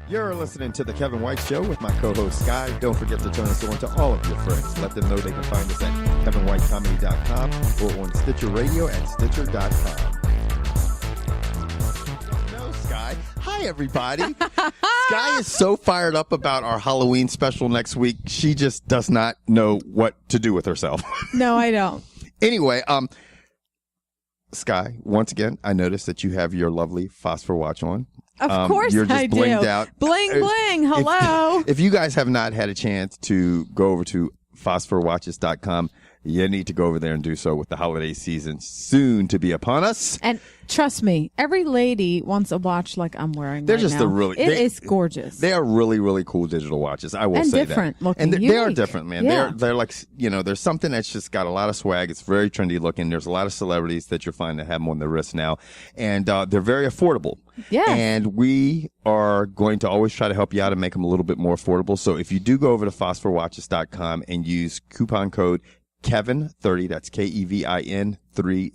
You're listening to The Kevin White Show with my co-host, Sky. Don't forget to turn us on to all of your friends. Let them know they can find us at kevinwhitecomedy.com or on Stitcher Radio at stitcher.com. No, Sky. Hi, everybody. Sky is so fired up about our Halloween special next week. She just does not know what to do with herself. No, I don't. Anyway, Sky, once again, I noticed that you have your lovely Phosphor Watch on. Of course you're just I do. blinged out. Bling, bling. Hello. If you guys have not had a chance to go over to phosphorwatches.com, you need to go over there and do so with the holiday season soon to be upon us. And trust me, every lady wants a watch like I'm wearing They're right just now. It is gorgeous. They are really, really cool digital watches. I will and say that. different looking. And they are unique. different, man. Yeah. They're like, there's something that's just got a lot of swag. It's very trendy looking. There's a lot of celebrities that you'll find that have them on their wrists now. And they're very affordable. Yeah. And we are going to always try to help you out and make them a little bit more affordable. So if you do go over to phosphorwatches.com and use coupon code Kevin30, that's KEVIN 30,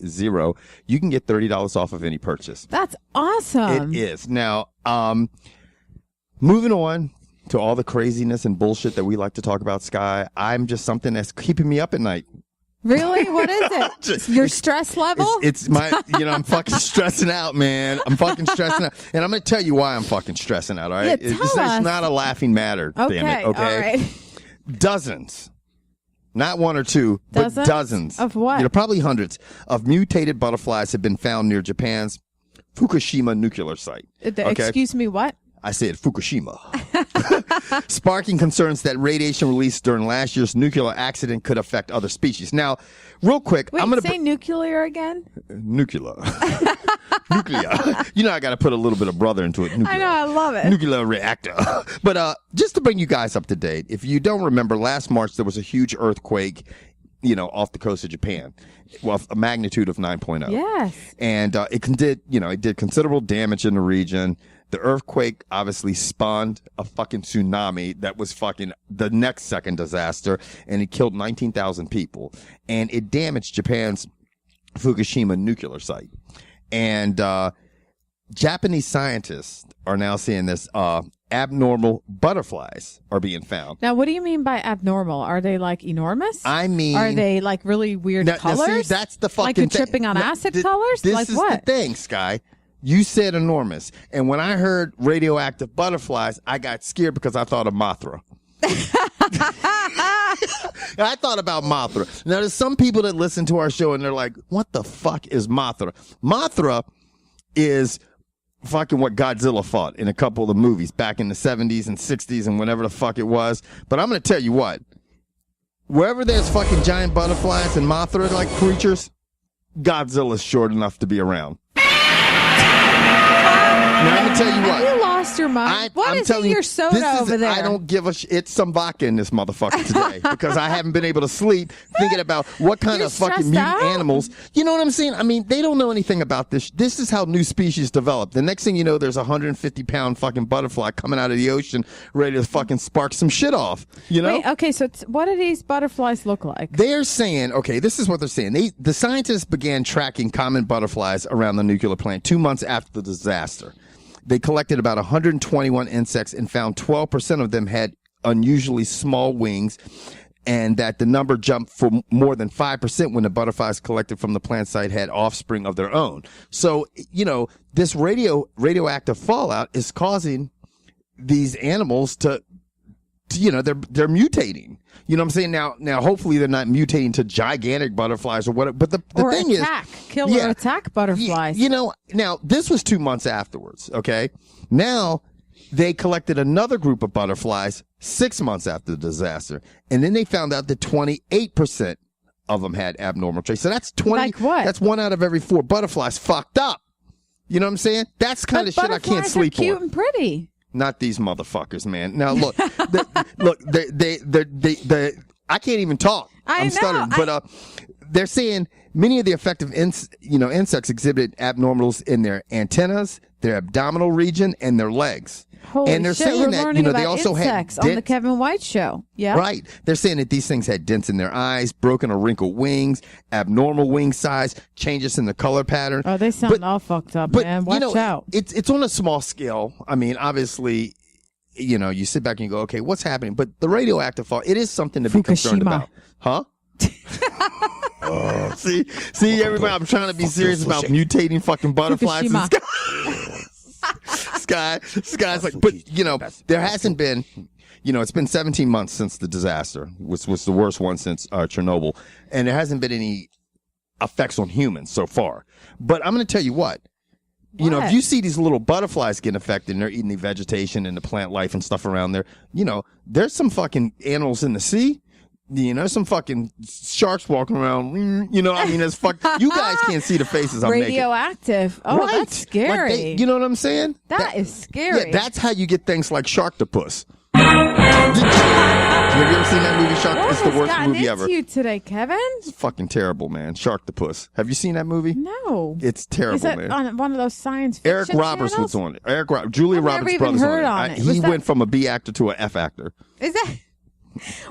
you can get $30 off of any purchase. That's awesome. It is. Now, moving on to all the craziness and bullshit that we like to talk about, Sky, I'm just something that's keeping me up at night. Really? What is it? Your stress level? It's my, I'm fucking stressing out, man. I'm fucking stressing out. And I'm going to tell you why I'm fucking stressing out, all right? Yeah, It's not a laughing matter, damn it, okay? All right. Dozens. Not one or two, but dozens. Of what? Probably hundreds of mutated butterflies have been found near Japan's Fukushima nuclear site. Okay? Excuse me, what? I said Fukushima. Sparking concerns that radiation released during last year's nuclear accident could affect other species. Now, real quick, Wait, I'm going to say nuclear again? Nuclear. Nuclear. I got to put a little bit of brother into it. Nuclear. I know, I love it. Nuclear reactor. But just to bring you guys up to date, if you don't remember, last March there was a huge earthquake, off the coast of Japan. Well, a magnitude of 9.0. Yes. And it did considerable damage in the region. The earthquake obviously spawned a fucking tsunami that was fucking the next second disaster, and it killed 19,000 people. And it damaged Japan's Fukushima nuclear site. And Japanese scientists are now seeing this abnormal butterflies are being found. Now, what do you mean by abnormal? Are they like enormous? I mean, are they like really weird colors? Now, see, that's the fucking like you're tripping on acid colors? This like is what? the thing, Sky. You said enormous. And when I heard radioactive butterflies, I got scared because I thought of Mothra. I thought about Mothra. Now, there's some people that listen to our show and they're like, what the fuck is Mothra? Mothra is fucking what Godzilla fought in a couple of the movies back in the 70s and 60s and whenever the fuck it was. But I'm going to tell you what. Wherever there's fucking giant butterflies and Mothra-like creatures, Godzilla's short enough to be around. Now, I'm going to tell you what. Have you lost your mind? What is in your soda over there? I don't give a shit. It's some vodka in this motherfucker today because I haven't been able to sleep thinking about what kind of fucking mutant animals. You know what I'm saying? I mean, they don't know anything about this. This is how new species develop. The next thing you know, there's a 150-pound fucking butterfly coming out of the ocean ready to fucking spark some shit off. Wait, okay, so what do these butterflies look like? They're saying, okay, this is what they're saying. The scientists began tracking common butterflies around the nuclear plant 2 months after the disaster. They collected about 121 insects and found 12% of them had unusually small wings, and that the number jumped for more than 5% when the butterflies collected from the plant site had offspring of their own. So, this radioactive fallout is causing these animals to they're mutating. You know what I'm saying? Now, hopefully they're not mutating to gigantic butterflies or whatever. But the thing is, killer attack butterflies. Now this was 2 months afterwards. Okay. Now they collected another group of butterflies 6 months after the disaster, and then they found out that 28% of them had abnormal traits. So that's 20. Like what? That's 1 out of every 4 butterflies fucked up. You know what I'm saying? That's kind of shit I can't sleep on. Butterflies are cute and pretty. Not these motherfuckers, man. Now look, I can't even talk. I'm stuttering. But they're saying many of the affected insects exhibit abnormals in their antennas, their abdominal region, and their legs. Holy and they're shit, saying we're that learning they about also insects had on the Kevin White Show. Yeah, right. They're saying that these things had dents in their eyes, broken or wrinkled wings, abnormal wing size, changes in the color pattern. Oh, they sound all fucked up, man. Watch out. It's on a small scale. I mean, obviously, you sit back and you go, okay, what's happening? But the radioactive fall, it is something to be concerned about. Huh? Oh, see, everybody, I'm trying to be serious about mutating fucking butterflies in the sky. Sky's like, but, there hasn't been, it's been 17 months since the disaster, which was the worst one since Chernobyl, and there hasn't been any effects on humans so far. But I'm going to tell you what. If you see these little butterflies getting affected and they're eating the vegetation and the plant life and stuff around there, there's some fucking animals in the sea. Some fucking sharks walking around. It's fuck. You guys can't see the faces I'm making. Radioactive. Oh, right. That's scary. You know what I'm saying? That is scary. Yeah, that's how you get things like Sharktopus. Have you ever seen that movie, Shark? It's the worst movie ever. Into you today, Kevin? It's fucking terrible, man. Sharktopus. Have you seen that movie? No. It's terrible, Is it man. on one of those science fiction Eric Roberts channels? was on it. Julia Roberts' brother's on it. He went from a B actor to an F actor. Is that?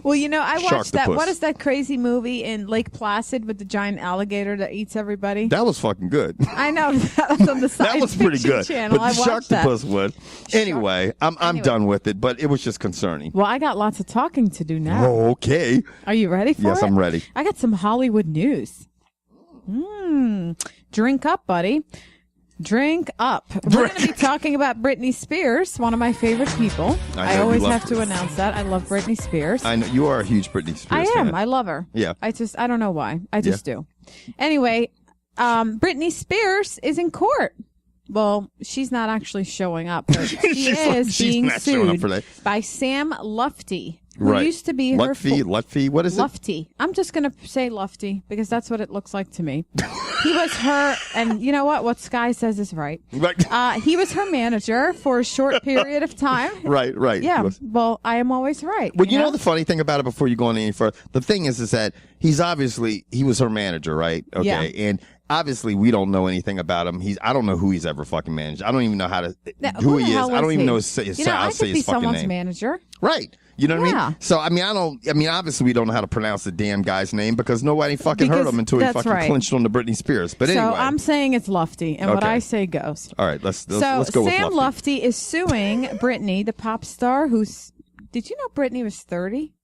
Well, I watched that. Sharktopus. What is that crazy movie in Lake Placid with the giant alligator that eats everybody? That was fucking good. I know. That was on the science That was pretty fiction good. channel. But the I watched that. Sharktopus was. Anyway, I'm done with it, but it was just concerning. Well, I got lots of talking to do now. Oh, okay. Are you ready for it? Yes, I'm ready. I got some Hollywood news. Drink up, buddy. Drink up. We're going to be talking about Britney Spears, one of my favorite people. I always have to announce that. I love Britney Spears. I know you are a huge Britney Spears I am. fan. I love her. Yeah. I don't know why. I just do. Anyway, Britney Spears is in court. Well, she's not actually showing up, but she is being sued by Sam Lutfe, who used to be her... Lutfe, what is it? Lutfe. I'm just going to say Lutfe because that's what it looks like to me. He was her, and you know what? What Sky says is right. He was her manager for a short period of time. Right. Yeah, well, I am always right. Well, you know the funny thing about it before you go on any further? The thing is that he was her manager, right? Okay, yeah. And obviously, we don't know anything about him. I don't know who he's ever fucking managed. I don't even know who he is. I don't even know his fucking name. I could be someone's manager. Right. You know what I mean? So, obviously we don't know how to pronounce the damn guy's name because nobody fucking heard him until he fucking clinched on the Britney Spears. But anyway. So I'm saying it's Lutfe, and what I say goes. All right, let's go Sam with Lutfe. Sam Lutfe is suing Britney, the pop star who's... Did you know Britney was 30?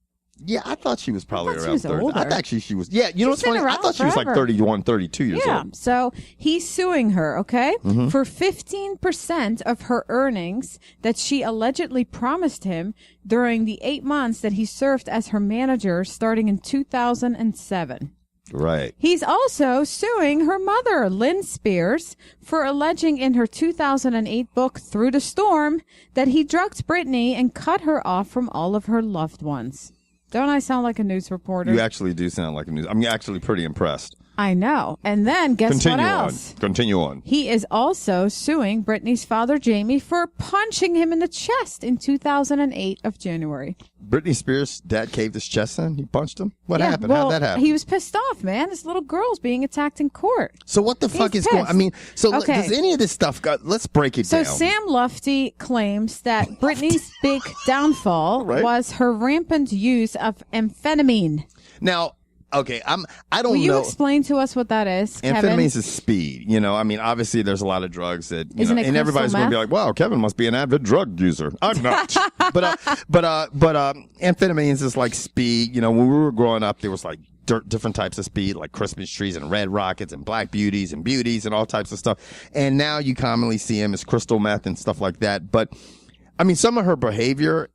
Yeah, I thought she was probably around 30. Older. I thought she was. Yeah, you know what's funny? I thought she was like 31, 32 years old. Yeah, so he's suing her, okay, for 15% of her earnings that she allegedly promised him during the 8 months that he served as her manager starting in 2007. Right. He's also suing her mother, Lynn Spears, for alleging in her 2008 book, Through the Storm, that he drugged Britney and cut her off from all of her loved ones. Don't I sound like a news reporter? You actually do sound like a news. I'm actually pretty impressed. I know. And then guess what else? Continue on. He is also suing Britney's father, Jamie, for punching him in the chest in 2008 of January. Britney Spears' dad caved his chest in? He punched him? What happened? Well, How'd that happen? He was pissed off, man. This little girl's being attacked in court. So what the fuck is going on? Does any of this stuff let's break it down. So Sam Lutfe claims that Britney's big downfall was her rampant use of amphetamine. Now, okay, I don't know. Will you explain to us what that is, Kevin? Amphetamine is speed. Obviously there's a lot of drugs that, and everybody's going to be like, wow, Kevin must be an avid drug user. I'm not. but amphetamines is like speed. When we were growing up, there was like different types of speed, like Christmas trees and red rockets and black beauties and all types of stuff. And now you commonly see them as crystal meth and stuff like that. But some of her behavior,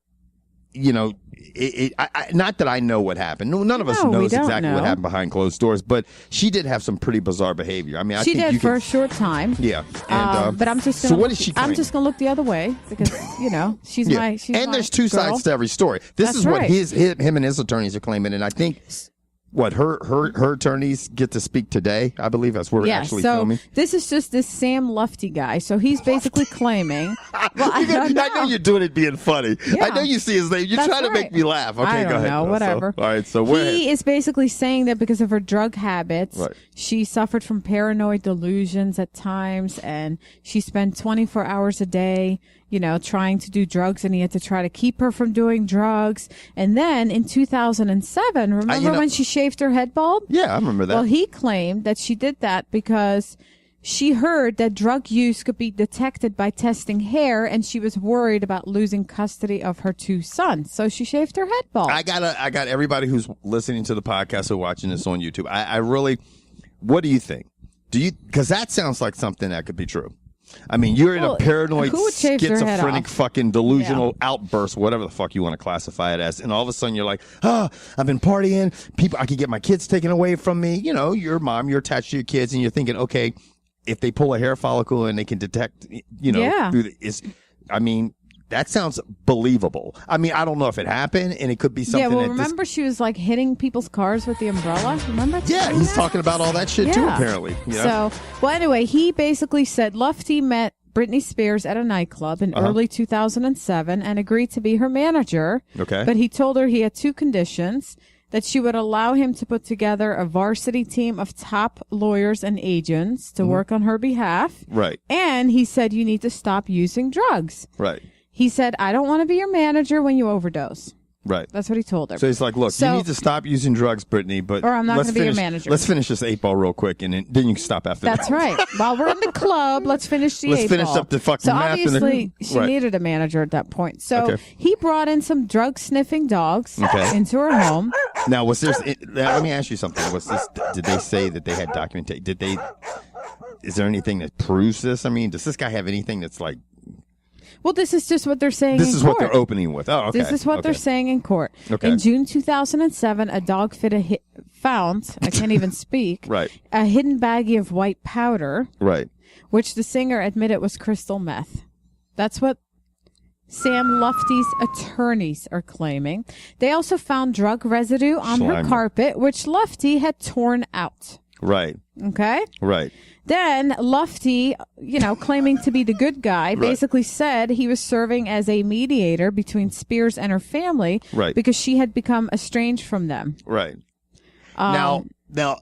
not that I know what happened. None of us knows exactly what happened behind closed doors, but she did have some pretty bizarre behavior. I she think did for a short time. Yeah. And, but I'm just so what is she claiming? I'm just going to look the other way because, she's and there's two sides to every story. This is what him and his attorneys are claiming, and I think her attorneys get to speak today. I believe that's where we're actually filming. This is just this Sam Lutfe guy. So he's basically claiming. Well, I know you're doing it being funny. Yeah. I know you see his name. You're trying to make me laugh. Okay, go ahead. Whatever. All right. So he is basically saying that because of her drug habits, she suffered from paranoid delusions at times, and she spent 24 hours a day, trying to do drugs, and he had to try to keep her from doing drugs. And then in 2007, remember when she shaved her head bald? Yeah, I remember that. Well, he claimed that she did that because she heard that drug use could be detected by testing hair, and she was worried about losing custody of her 2 sons. So she shaved her head bald. I got everybody who's listening to the podcast or watching this on YouTube. I really, what do you think? Because that sounds like something that could be true. I mean, you're in a paranoid, schizophrenic, fucking delusional outburst, whatever the fuck you want to classify it as. And all of a sudden you're like, I've been partying. I could get my kids taken away from me. You know, your mom, you're attached to your kids, and you're thinking, okay, if they pull a hair follicle and they can detect, that sounds believable. I mean, I don't know if it happened, and it could be something. Yeah, well, remember she was like hitting people's cars with the umbrella? Remember? Yeah, he's talking about all that shit too, apparently. So, well, anyway, he basically said Lutfe met Britney Spears at a nightclub in early 2007 and agreed to be her manager. Okay. But he told her he had 2 conditions: that she would allow him to put together a varsity team of top lawyers and agents to work on her behalf. Right. And he said, you need to stop using drugs. Right. He said, I don't want to be your manager when you overdose. Right. That's what he told her. So he's like, look, you need to stop using drugs, Brittany, but or I'm not going to be your manager. Let's finish this 8 ball real quick, and then you can stop after that. That's right. While we're in the club, let's finish the 8 ball. Let's finish up the fucking math. So obviously, she needed a manager at that point. So he brought in some drug-sniffing dogs into her home. Now, was there... let me ask you something. Did they say that they had documentation? Is there anything that proves this? I mean, does this guy have anything that's like... Well, this is just what they're saying This is what they're opening with. Oh, okay. This is what they're saying in court. Okay. In June 2007, a dog found, I can't even speak, a hidden baggie of white powder, which the singer admitted was crystal meth. That's what Sam Luftey's attorneys are claiming. They also found drug residue on her carpet, which Lutfe had torn out. Right. Okay? Right. Then Lutfe, claiming to be the good guy, basically said he was serving as a mediator between Spears and her family because she had become estranged from them. Right. Now,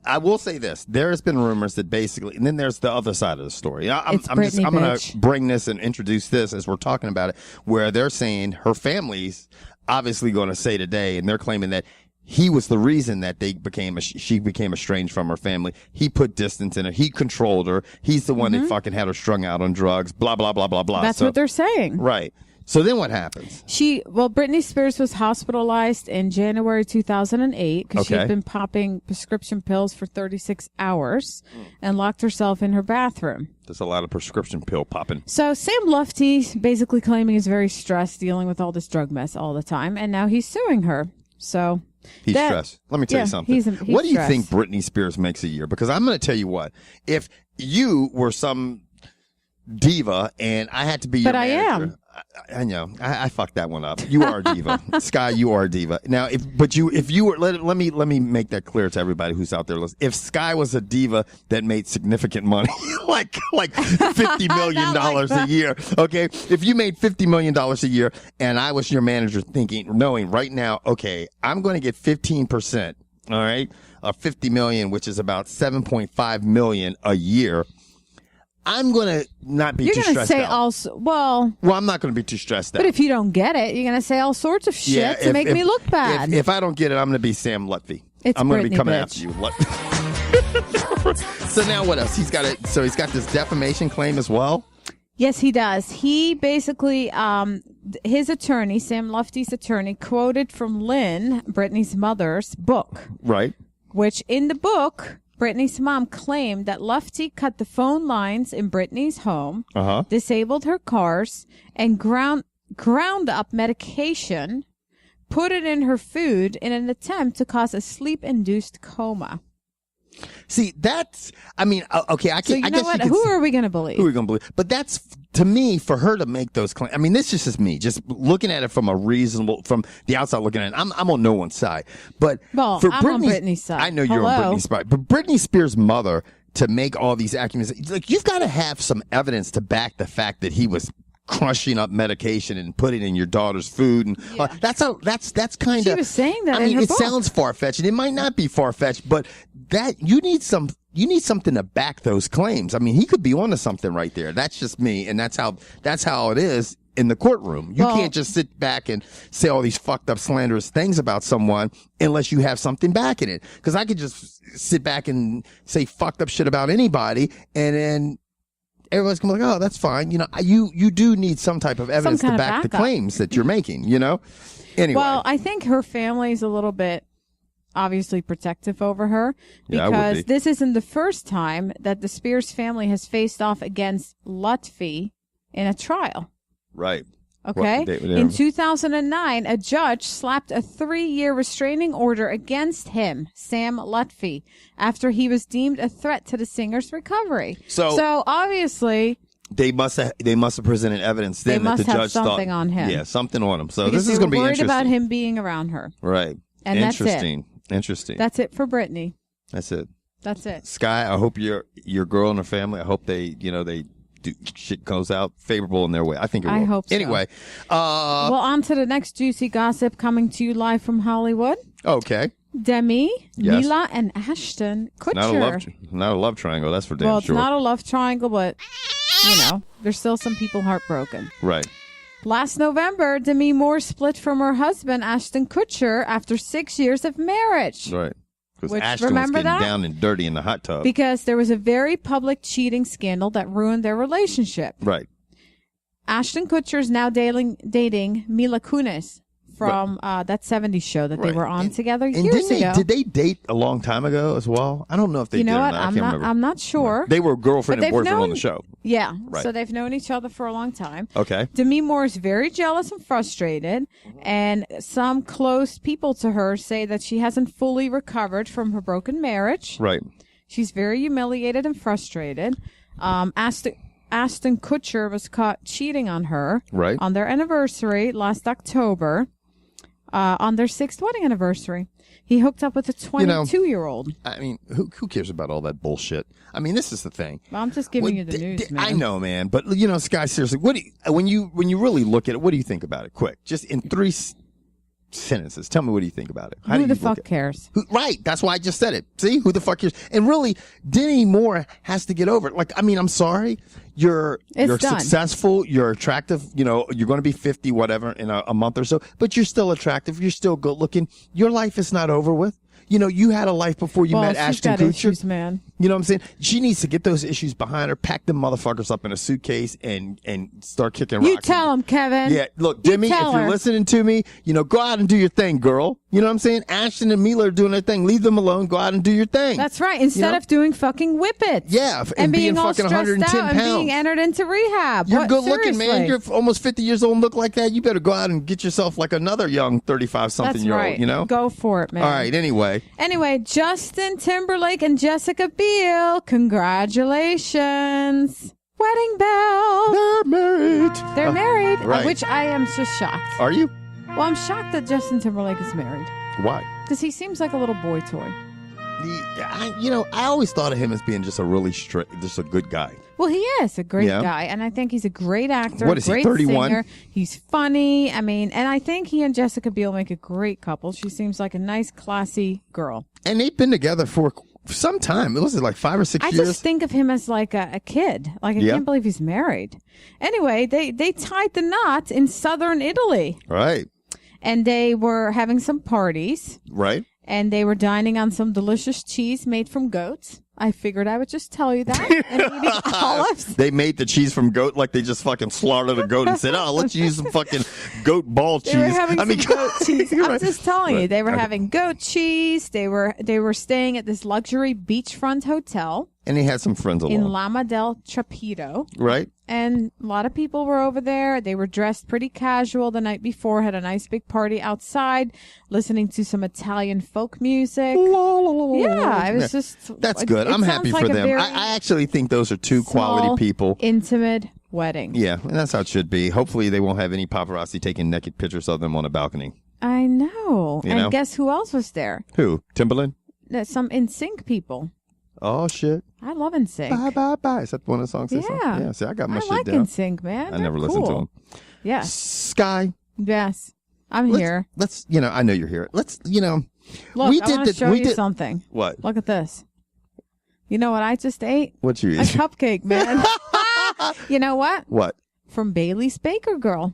I will say this. There has been rumors that basically, and then there's the other side of the story. I'm going to bring this and introduce this as we're talking about it, where they're saying her family's obviously going to say today, and they're claiming that he was the reason that she became estranged from her family. He put distance in her. He controlled her. He's the one that fucking had her strung out on drugs. Blah, blah, blah, blah, blah. That's what they're saying. Right. So then what happens? Britney Spears was hospitalized in January 2008 because she had been popping prescription pills for 36 hours and locked herself in her bathroom. There's a lot of prescription pill popping. So Sam Lutfe basically claiming he's very stressed dealing with all this drug mess all the time, and now he's suing her. So... He's stressed. Let me tell you something. He's what do you think Britney Spears makes a year? Because I'm going to tell you what. If you were some diva and I had to be your manager. But I am. I know. I fucked that one up. You are a diva. Sky, you are a diva. Now, if you were, let me make that clear to everybody who's out there listening. If Sky was a diva that made significant money, like $50 million a year, okay? If you made $50 million a year and I was your manager knowing right now, okay, I'm going to get 15%, all right, of $50 million, which is about $7.5 million a year. I'm going to not be too stressed out. Well, I'm not going to be too stressed out. But if you don't get it, you're going to say all sorts of shit to make me look bad. If I don't get it, I'm going to be Sam Lutfe. I'm going to be coming after you. So now what else? He's got this defamation claim as well? Yes, he does. He basically, his attorney, Sam Luftey's attorney, quoted from Lynn, Britney's mother's book. Right. Which in the book... Britney's mom claimed that Lutfe cut the phone lines in Britney's home, disabled her cars, and ground up medication, put it in her food in an attempt to cause a sleep-induced coma. See, that's, I mean, okay, I can. So you know what? Who are we going to believe? Who are we going to believe? But that's, to me, for her to make those claims. I mean, this is just me, just looking at it from the outside looking at it. I'm on no one's side. But for I'm on Britney's side. I know you're on Britney's side. But Britney Spears' mother, to make all these accusations, like, you've got to have some evidence to back the fact that he was crushing up medication and putting it in your daughter's food, and that's kind of. She was saying that. I mean, it book. sounds far fetched, and it might not be far fetched, but that you need something to back those claims. I mean, he could be onto something right there. That's just me, and that's how it is. in the courtroom. You can't just sit back and say all these fucked up slanderous things about someone unless you have something back in it. Because I could just sit back and say fucked up shit about anybody, and then everyone's gonna be like, oh, that's fine. You know, you do need some type of evidence to back the claims that you're making, you know? Anyway. Well, I think her family's a little bit obviously protective over her, because this isn't the first time that the Spears family has faced off against Lutfe in a trial. Right. Okay. In 2009, a judge slapped a 3-year restraining order against him, Sam Lutfe, after he was deemed a threat to the singer's recovery. So obviously they must have presented evidence then that the judge thought something on him. Yeah, something on him. So because this is going to be worried interesting. about him being around her. Right. And interesting. That's it. Interesting. That's it for Britney. That's it. That's it. Sky, I hope your girl and her family, I hope they do, shit goes out favorable in their way. I think it will. I hope so. Anyway. Well, on to the next juicy gossip coming to you live from Hollywood. Okay. Demi, Mila, and Ashton Kucher. Not a love triangle, that's for damn sure. Well, it's not a love triangle, but, there's still some people heartbroken. Right. Last November, Demi Moore split from her husband, Ashton Kucher, after 6 years of marriage. Right. Because Which, Ashton was remember getting that? down and dirty in the hot tub. Because there was a very public cheating scandal that ruined their relationship. Right. Ashton Kutcher is now dating Mila Kunis from that 70s show that they were on together years ago. Did they date a long time ago as well? I don't know if they did or not. I can't remember. I'm not sure. They were girlfriend and boyfriend on the show. Yeah. Right. So they've known each other for a long time. Okay. Demi Moore is very jealous and frustrated, and some close people to her say that she hasn't fully recovered from her broken marriage. Right. She's very humiliated and frustrated. Ashton Kucher was caught cheating on her on their anniversary last October, on their 6th wedding anniversary. He hooked up with a 22-year-old. I mean, who cares about all that bullshit? I mean, this is the thing. Well, I'm just giving you the news, man. I know, man. But, Sky, seriously, when you really look at it, what do you think about it? Quick. Just in 3 sentences. Tell me, what do you think about it? Who the fuck cares? Right. That's why I just said it. See? Who the fuck cares? And really, Demi Moore has to get over it. Like, I mean, I'm sorry. You're successful. You're attractive. You're going to be 50, whatever, in a month or so. But you're still attractive. You're still good looking. Your life is not over with. You had a life before you met Ashton Kucher. Issues, man. You know what I'm saying? She needs to get those issues behind her, pack them motherfuckers up in a suitcase, and start kicking rocks. You tell him, Kevin. Yeah, look, Demi, if you're listening to me, go out and do your thing, girl. You know what I'm saying? Ashton and Mila are doing their thing. Leave them alone. Go out and do your thing. That's right. Instead of doing fucking whippets. Yeah, and being all fucking stressed 110 out pounds. and being entered into rehab. You're good looking, Seriously. man. You're almost 50 years old and look like that. You better go out and get yourself like another young 35-something-year-old, Go for it, man. All right, anyway, Justin Timberlake and Jessica Biel, congratulations. Wedding bell. They're married. They're married, right. which I am just shocked. Are you? Well, I'm shocked that Justin Timberlake is married. Why? Because he seems like a little boy toy. I always thought of him as being just a really just a good guy. Well, he is a great guy, and I think he's a great actor. What is he, 31? Singer. He's funny. I mean, and I think he and Jessica Biel make a great couple. She seems like a nice, classy girl. And they've been together for some time. Was it like 5 or 6 years? I just think of him as like a kid. Like, I can't believe he's married. Anyway, they tied the knot in southern Italy. Right. And they were having some parties. Right. And they were dining on some delicious cheese made from goats. I figured I would just tell you that. And eating olives. They made the cheese from goat, like they just fucking slaughtered a goat and said, "Oh, let's use some fucking goat ball cheese." They were having some goat cheese. I'm right. just telling you, they were having goat cheese. They were staying at this luxury beachfront hotel. And he had some friends along. In Lama del Trapito. Right. And a lot of people were over there. They were dressed pretty casual the night before, had a nice big party outside, listening to some Italian folk music. Yeah, it was just... That's good. I'm happy for them. I actually think those are two quality people. Intimate wedding. Yeah, and that's how it should be. Hopefully they won't have any paparazzi taking naked pictures of them on a balcony. I know. And guess who else was there? Who? Timberland? Some NSYNC people. Oh, shit. I love NSYNC. Bye, bye, bye. Is that one of the songs? Yeah. Yeah, see, I got my shit down. I like NSYNC, man. I never listened to them. Yeah. Sky. Yes. I'm here. Let's, I know you're here. Let's, Look, I want to show you something. What? Look at this. You know what I just ate? What you eat? A cupcake, man. You know what? What? from Bailey's Baker Girl.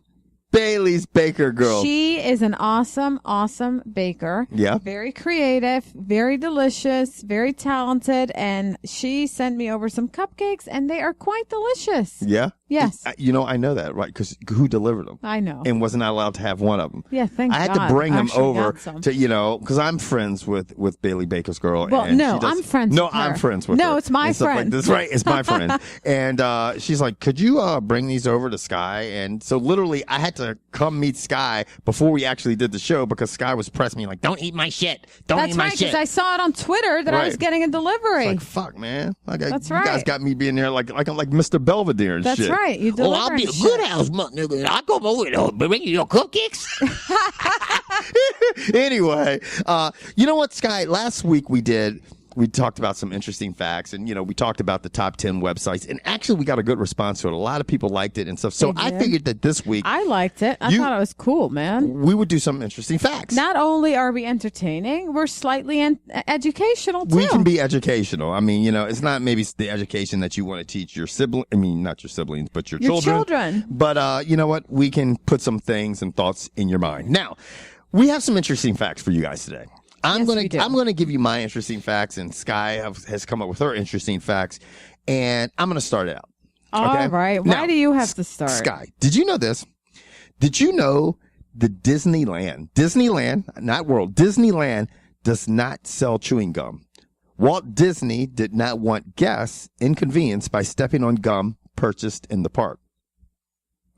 Bailey's Baker Girl. She is an awesome, awesome baker. Yeah. Very creative, very delicious, very talented. And she sent me over some cupcakes, and they are quite delicious. Yeah? Yes. I know that, right? Because who delivered them? I know. And wasn't I allowed to have one of them? Yeah, thank God. I had to bring them over to, because I'm friends with Bailey Baker's Girl. Well, and no, I'm friends with her. No, I'm friends with her. No, it's my friend. That's right. It's my friend. And she's like, could you bring these over to Sky? And so literally I had to come meet Sky before we actually did the show because Sky was pressing me like, don't eat my shit. Don't eat my shit. That's right, because I saw it on Twitter that I was getting a delivery. It's like, fuck, man. That's you right. You guys got me being there like I'm like Mr. Belvedere and That's shit. That's right. You deliver. I'll be a good house, nigga. I'll come over and bring you your cupcakes. Anyway, you know what, Sky? Last week we talked about some interesting facts, and we talked about the top 10 websites, and actually we got a good response to it. A lot of people liked it and stuff. So I figured that this week I liked it. I thought it was cool, man. We would do some interesting facts. Not only are we entertaining, we're slightly educational too. We can be educational. I mean, it's not maybe the education that you want to teach your sibling. I mean, not your siblings, but your children. But you know what? We can put some things and thoughts in your mind. Now, we have some interesting facts for you guys today. I'm gonna give you my interesting facts, and Sky has come up with her interesting facts, and I'm gonna start it out. All right. Why do you have to start? Sky, did you know this? Did you know the Disneyland, not World, Disneyland does not sell chewing gum? Walt Disney did not want guests inconvenienced by stepping on gum purchased in the park.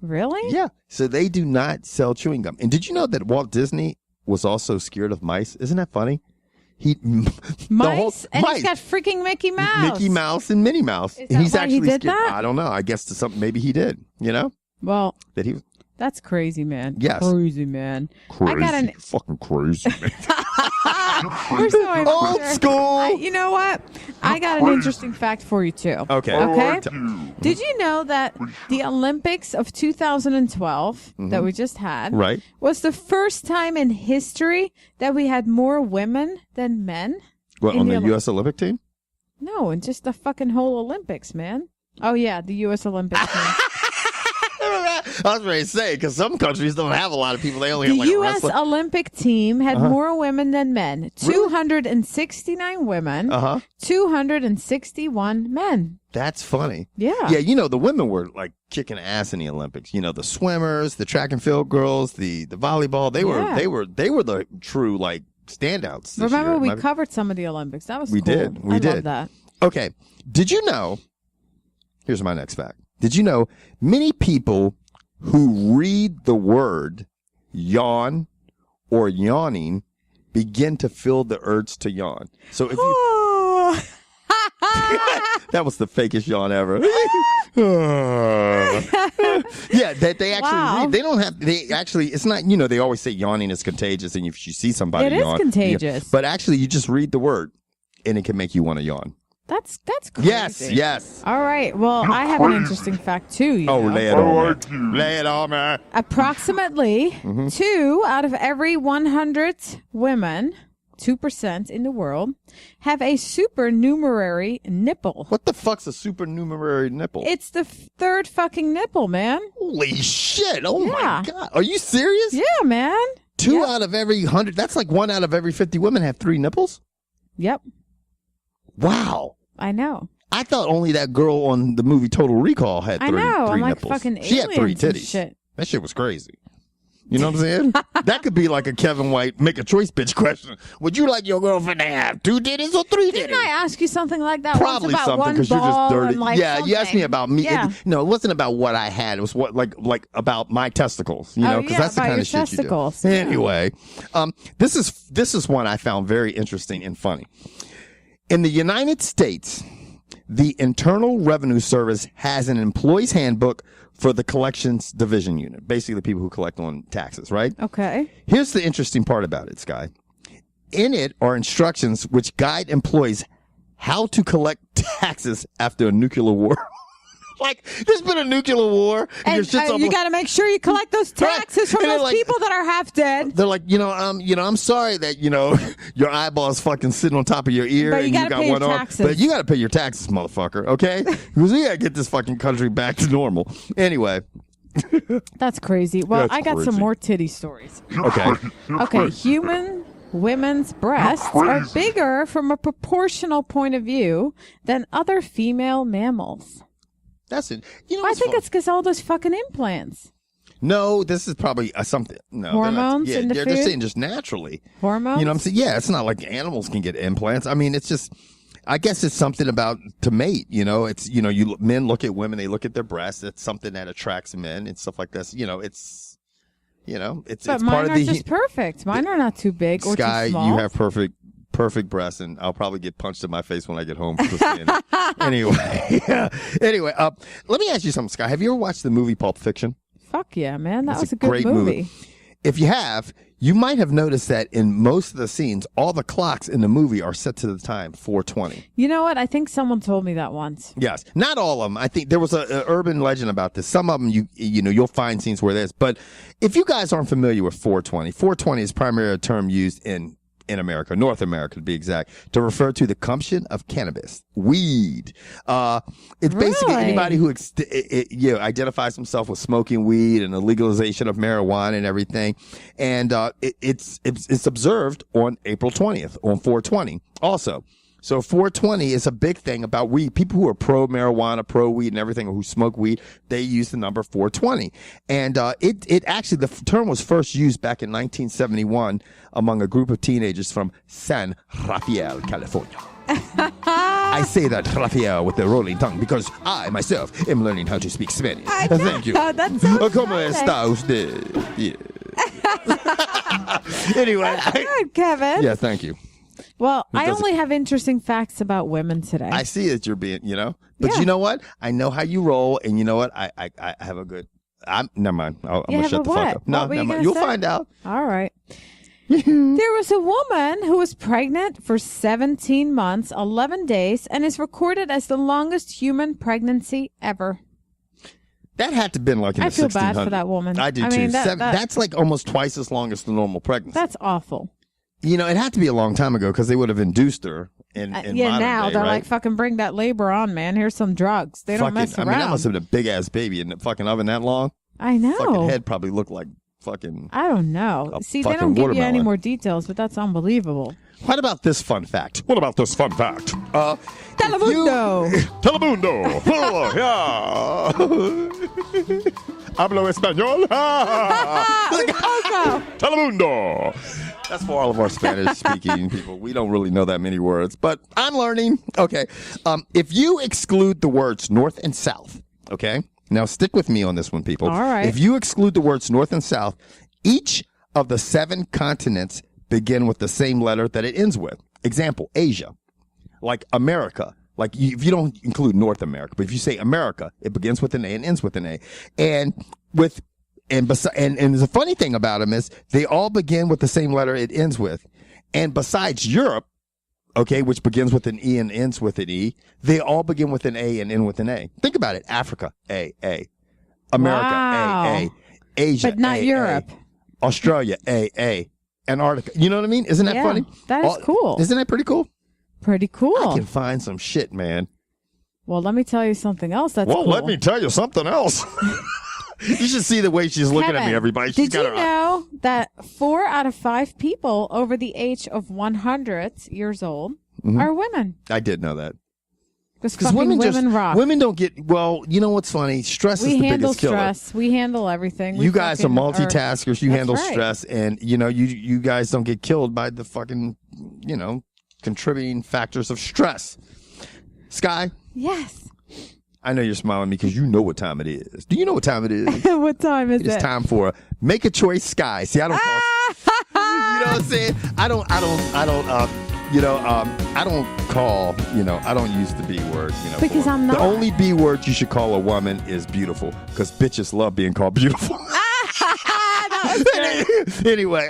Really? Yeah. So they do not sell chewing gum. And did you know that Walt Disney was also scared of mice? Isn't that funny? Mice? And he's got freaking Mickey Mouse. Mickey Mouse and Minnie Mouse. Is that he's why actually he did scared. that? I don't know. I guess maybe he did, Well, that he that's crazy, man. Yes. Crazy, man. Crazy. Fucking crazy, man. We're so old school. You know what? I got an interesting fact for you, too. Okay. Did you know that the Olympics of 2012 that we just had was the first time in history that we had more women than men? What, on the U.S. Olympic team? No, in just the fucking whole Olympics, man. Oh, yeah, the U.S. Olympic team. I was ready to say, because some countries don't have a lot of people. They only have like a U.S. Olympic team had more women than men. 269 women, 261 men. That's funny. Yeah. Yeah, the women were like kicking ass in the Olympics. The swimmers, the track and field girls, the volleyball, they were the true like standouts. Remember we covered some of the Olympics. That was we cool. did. We I did. love that. Okay. Did you know? Here's my next fact. Did you know many people who read the word yawn or yawning begin to feel the urge to yawn? So if you that was the fakest yawn ever. Yeah, that they actually read. They don't have. They actually. It's not. They always say yawning is contagious, and if you see somebody yawn, it is contagious. But actually, you just read the word, and it can make you want to yawn. That's crazy. Yes. All right. Well, I have an interesting fact too. Lay it on me. Lay it on me. Approximately 2 out of every 100 women, 2% in the world, have a supernumerary nipple. What the fuck's a supernumerary nipple? It's the third fucking nipple, man. Holy shit! Oh my god! Are you serious? Yeah, man. 2 out of every 100. That's like 1 out of every 50 women have 3 nipples. Yep. Wow. I know. I thought only that girl on the movie Total Recall had three I'm like nipples. fucking She had 3 aliens and titties. shit. That shit was crazy. You know what I'm saying? That could be like a Kevin White make a choice bitch question. Would you like your girlfriend to have 2 titties or 3 titties? Didn't I ask you something like that? Probably once about something because you're just dirty. Something. You asked me about me. Yeah. No, it wasn't about what I had. It was what like about my testicles. Because that's the kind of shit testicles. you do. Anyway, this is one I found very interesting and funny. In the United States, the Internal Revenue Service has an employee's handbook for the collections division unit, basically the people who collect on taxes, right? Okay. Here's the interesting part about it, Sky. In it are instructions which guide employees how to collect taxes after a nuclear war. Like, there's been a nuclear war. And you got to make sure you collect those taxes from those people that are half dead. They're like, I'm sorry that, your eyeball's fucking sitting on top of your ear but and you got one on. But you got to pay your taxes, motherfucker, okay? Because we got to get this fucking country back to normal. Anyway, That's crazy. Well, That's I got some crazy. more titty stories. Okay. Okay, human women's breasts are bigger from a proportional point of view than other female mammals. That's it. You know, I what's think fun? it's because all those fucking implants. No, this is probably something. No, Hormones they're in the they're food? saying just naturally. Hormones? You know what I'm saying? Yeah, it's not like animals can get implants. I mean, it's just, I guess it's something about to mate. You know, it's, you know, men look at women, they look at their breasts. It's something that attracts men and stuff like this. You know, it's But it's mine part of are the just perfect. Mine are not too big or Sky, too small. you have perfect breasts, and I'll probably get punched in my face when I get home. For saying it. Anyway, let me ask you something, Sky. Have you ever watched the movie Pulp Fiction? Fuck yeah, man. That It's was a a good great movie. If you have, you might have noticed that in most of the scenes, all the clocks in the movie are set to the time 4:20. You know what? I think someone told me that once. Yes, not all of them. I think there was a urban legend about this. Some of them, you'll find scenes where there's. But if you guys aren't familiar with 4:20, 4:20 is primarily a term used in America, North America to be exact, to refer to the consumption of cannabis, weed. It's basically anybody who identifies himself with smoking weed and the legalization of marijuana and everything. And it's observed on April 20th, on 4/20 also. So 4/20 is a big thing about weed. People who are pro marijuana, pro weed and everything, or who smoke weed, they use the number 4/20. And it actually, the term was first used back in 1971 among a group of teenagers from San Rafael, California. I say that Rafael with the rolling tongue because I myself am learning how to speak Spanish. Thank you. That's so ¿Cómo funny. está usted? Yeah. Anyway. Good, Kevin. Yeah, thank you. Well, I doesn't- only have interesting facts about women today. I see that you're being, but Yeah. you know what? I know how you roll, and you know what? I have a good. Never mind. I'm You gonna have shut a the what? fuck up. No, What were you never mind. gonna You'll say? find out. All right. There was a woman who was pregnant for 17 months, 11 days, and is recorded as the longest human pregnancy ever. That had to have been like in I the feel 1600s. bad for that woman. I do I too. mean, That's like almost twice as long as the normal pregnancy. That's awful. It had to be a long time ago because they would have induced her in Yeah, modern now day, they're right? like, fucking bring that labor on, man. Here's some drugs. They don't mess around. I mean, that must have been a big ass baby in the fucking oven that long. I know. Fucking head probably looked like fucking. I don't know. a See, they fucking don't give you any watermelon. more details, but that's unbelievable. What about this fun fact? Telemundo. Telemundo. Oh, yeah. Hablo español. Telemundo. That's for all of our Spanish-speaking people. We don't really know that many words, but I'm learning. Okay. If you exclude the words north and south, okay? Now stick with me on this one, people. All right. If you exclude the words north and south, each of the 7 continents begin with the same letter that it ends with. Example, Asia. Like America. Like if you don't include North America, but if you say America, it begins with an A and ends with an A. And the funny thing about them is they all begin with the same letter it ends with. And besides Europe, okay, which begins with an E and ends with an E, they all begin with an A and end with an A. Think about it. Africa, A. America, Wow. A. Asia, But not A, Europe. A. Australia, A. Antarctica. You know what I mean? Isn't that Yeah, funny? that is cool. Isn't that pretty cool? Pretty cool. I can find some shit, man. Well, let me tell you something else that's Well, cool. let me tell you something else. You should see the way she's looking at me, Kevin, everybody. She's did got you her know that 4 out of 5 people over the age of 100 years old are women? I did know that. Because women rock. women don't get, well, you know what's funny? Stress We is the handle biggest killer. stress. We handle everything. You guys are multitaskers. You That's handle right. stress, and you guys don't get killed by the fucking, contributing factors of stress. Sky, Yes. I know you're smiling at me because you know what time it is. Do you know what time it is? What time is It's it? time for Make a Choice Sky. See, I don't call, you know what I'm saying? I don't use the B word, Because I'm not. The only B word you should call a woman is beautiful, because bitches love being called beautiful. Anyway,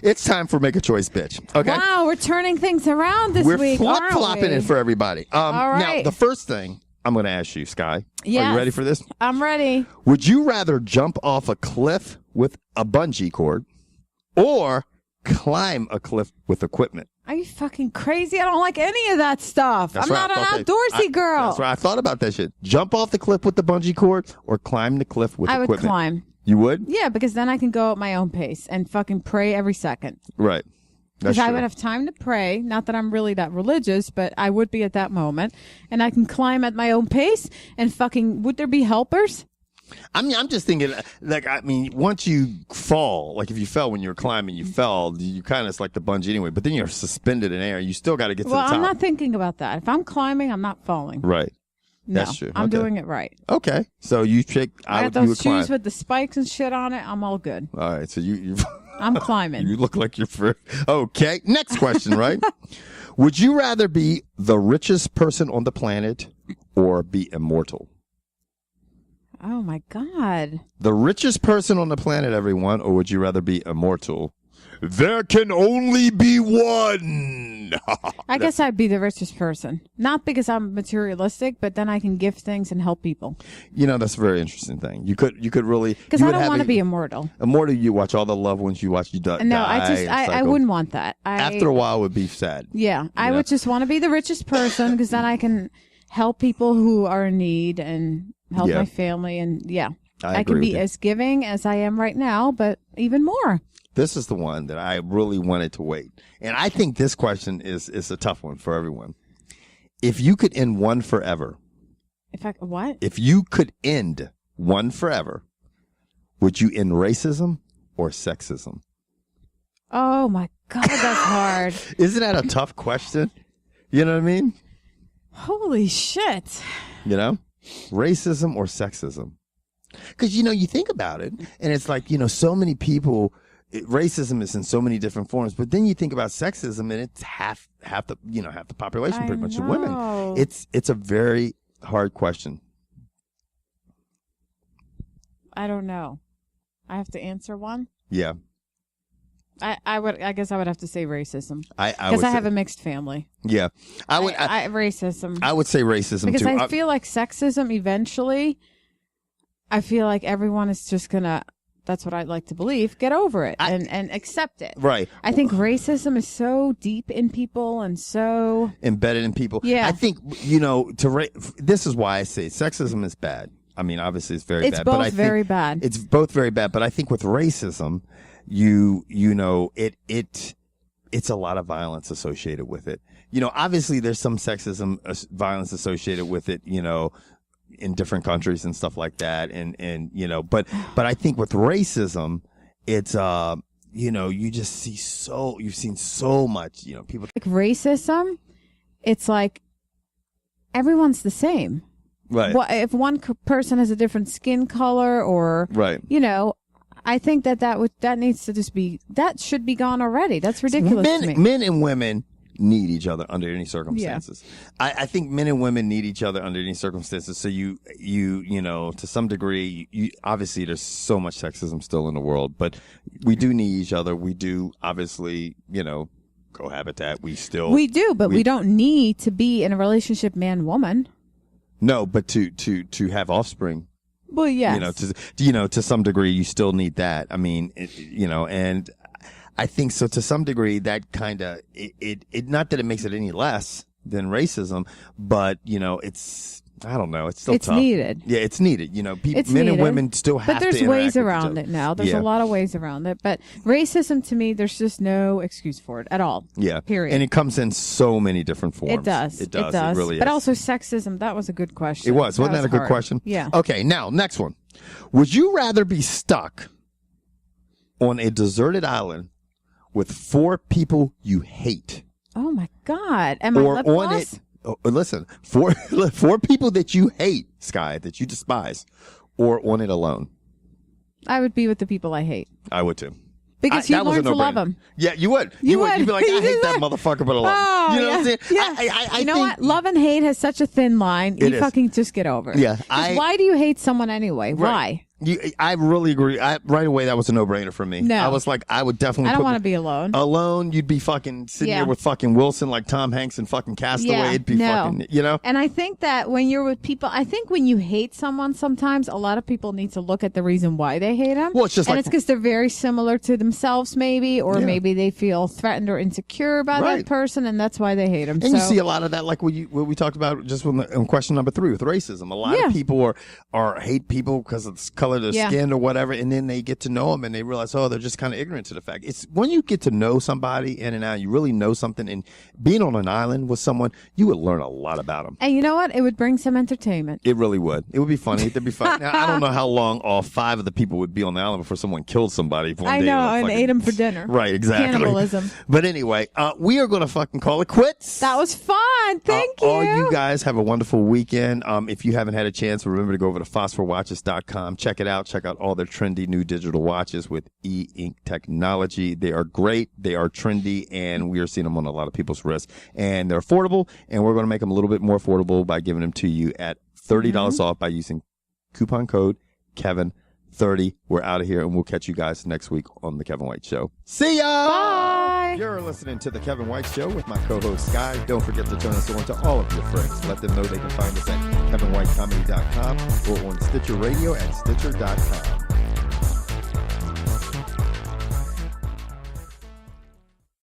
it's time for Make a Choice, bitch. Okay? Wow, we're turning things around this We're week. flip-flopping aren't we? it for everybody. All Now, right. the first thing I'm going to ask you, Sky. Are Yes. you ready for this? I'm ready. Would you rather jump off a cliff with a bungee cord or climb a cliff with equipment? Are you fucking crazy? I don't like any of that stuff. I'm not an outdoorsy girl. That's right. I thought about that shit. Jump off the cliff with the bungee cord or climb the cliff with equipment? I would climb. You would? Yeah, because then I can go at my own pace and fucking pray every second. Right. Because I would have time to pray. Not that I'm really that religious, but I would be at that moment. And I can climb at my own pace and fucking, would there be helpers? I mean, I'm just thinking, like, I mean, once you fall, like if you fell when you were climbing, you fell, you kind of, it's like the bungee anyway, but then you're suspended in air. You still got to get to the top. Well, I'm not thinking about that. If I'm climbing, I'm not falling. Right. No, that's true. I'm doing it right. Okay. So you pick, I got those shoes with the spikes and shit on it. I'm all good. All right. So you I'm climbing. You look like you're okay. Next question, right? Would you rather be the richest person on the planet or be immortal? Oh, my God. The richest person on the planet, everyone, or would you rather be immortal? There can only be one. I guess I'd be the richest person. Not because I'm materialistic, but then I can give things and help people. You know, that's a very interesting thing. You could really... Because I don't want to be immortal. Immortal, you watch all the loved ones you watch, you die. No, I wouldn't want that. After a while, it would be sad. Yeah, I would just want to be the richest person because then I can help people who are in need and help my family. And I can be as giving as I am right now, but even more. This is the one that I really wanted to wait. And I think this question is a tough one for everyone. If you could end one forever. What? If you could end one forever, would you end racism or sexism? Oh my God, that's hard. Isn't that a tough question? You know what I mean? Holy shit. You know? Racism or sexism? Because, you know, you think about it, and it's like, you know, so many people... racism is in so many different forms, but then you think about sexism, and it's half the population, pretty much, of women. It's a very hard question. I don't know. I have to answer one. Yeah. I guess I would have to say racism. Because I have a mixed family. Yeah. Racism. I would say racism because too. I feel like sexism eventually. I feel like everyone is just gonna. That's what I'd like to believe. Get over it and accept it. Right. I think racism is so deep in people and so embedded in people. Yeah. I think, you know, this is why I say sexism is bad. I mean, obviously it's very bad. It's both very bad. It's both very bad. But I think with racism, you know, it's a lot of violence associated with it. You know, obviously there's some sexism violence associated with it, you know, in different countries and stuff like that. And, you know, but I think with racism, it's, you know, you've seen so much, you know, people. Like racism, it's like everyone's the same. Right. If one person has a different skin color or, right. You know, I think that needs to just be, that should be gone already. That's ridiculous to me. Men and women need each other under any circumstances. Yeah. I think men and women need each other under any circumstances. So you know, to some degree, you obviously there's so much sexism still in the world, but we do need each other. We do obviously, you know, cohabitat. We do, but we don't need to be in a relationship man-woman. No, but to have offspring. Well, yes. You know, to some degree, you still need that. I mean, you know, and I think so to some degree that kind of it not that it makes it any less than racism, but you know, I don't know, it's still tough. Needed. Yeah, it's needed. You know, men and women still have to interact. But there's ways around it now. There's a lot of ways around it. But racism to me, there's just no excuse for it at all. Yeah. Period. And it comes in so many different forms. It does. It really is. But also sexism, that was a good question. It was. Wasn't that a good question? Yeah. Okay, now next one. Would you rather be stuck on a deserted island with 4 people you hate? Oh my God! Am I lip gloss? Listen, 4 people that you hate, Sky, that you despise, or on it alone. I would be with the people I hate. I would too. Because you learn to love them. Yeah, you would. You would. You'd be like, I hate that motherfucker, but alone. Oh, you know what I'm saying? Yeah. You know what? Love and hate has such a thin line. You fucking just get over it. Yeah. Why do you hate someone anyway? Right. Why? I really agree. Right away, that was a no-brainer for me. No. I was like, I would definitely. I don't want to be alone. Alone, you'd be fucking sitting here with fucking Wilson, like Tom Hanks and fucking Castaway. Yeah, It'd be fucking, you know. And I think that when you're with people, I think when you hate someone, sometimes a lot of people need to look at the reason why they hate them. Well, it's just and like, it's because they're very similar to themselves, maybe, or maybe they feel threatened or insecure about that person, and that's why they hate them. And you see a lot of that, like what we talked about just on question number 3 with racism. A lot of people are hate people because of the color of their skin or whatever, and then they get to know them and they realize, oh, they're just kind of ignorant to the fact. It's when you get to know somebody in and out, you really know something, and being on an island with someone, you would learn a lot about them. And you know what? It would bring some entertainment. It really would. It would be funny. It'd be fun. Now, I don't know how long all 5 of the people would be on the island before someone killed somebody one I day. know, and ate them for dinner. Right, exactly. Cannibalism. But anyway, we are going to fucking call it quits. That was fun. Thank you. All you guys have a wonderful weekend. If you haven't had a chance, remember to go over to phosphorwatches.com. Check it out. Check out all their trendy new digital watches with e-ink technology. They are great. They are trendy, and we are seeing them on a lot of people's wrists. And they're affordable, and we're going to make them a little bit more affordable by giving them to you at $30 off by using coupon code Kevin30. We're out of here, and we'll catch you guys next week on The Kevin White Show. See ya! Bye! You're listening to The Kevin White Show with my co-host, Sky. Don't forget to turn us on to all of your friends. Let them know they can find us at KevinWhiteComedy.com or on Stitcher Radio at Stitcher.com.